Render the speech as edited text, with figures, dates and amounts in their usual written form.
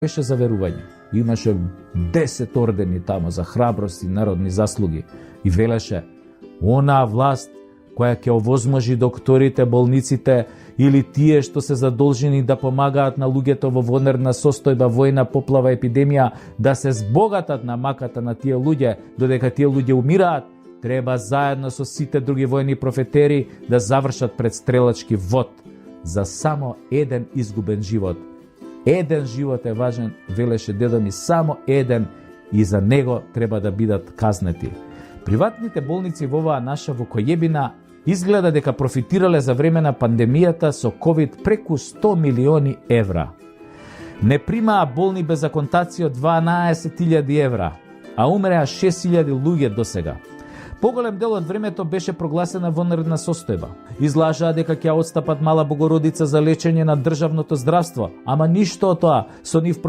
беше за верување. Имаше 10 ордени тамо за храброст и народни заслуги. И велеше, онаа власт која ќе овозможи докторите, болниците или тие што се задолжени да помагаат на луѓето во вонерна состојба, војна, поплава, епидемија, да се збогатат на маката на тие луѓе, додека тие луѓе умираат, треба заедно со сите други војни профетери да завршат предстрелачки вод за само еден изгубен живот. Еден живот е важен, велеше дедо ми, само еден, и за него треба да бидат казнети. Приватните болници во оваа наша Вукојебина изгледа дека профитирале за време на пандемијата со COVID преку 100 милиони евра. Не примаа болни без аконтација од 12.000 евра, а умреа 6.000 луѓе досега. Поголем дел од времето беше прогласена вонредна состојба. Излажаа дека ќе отстапат Мала Богородица за лечење на државното здравство, ама ништо од тоа. Со нив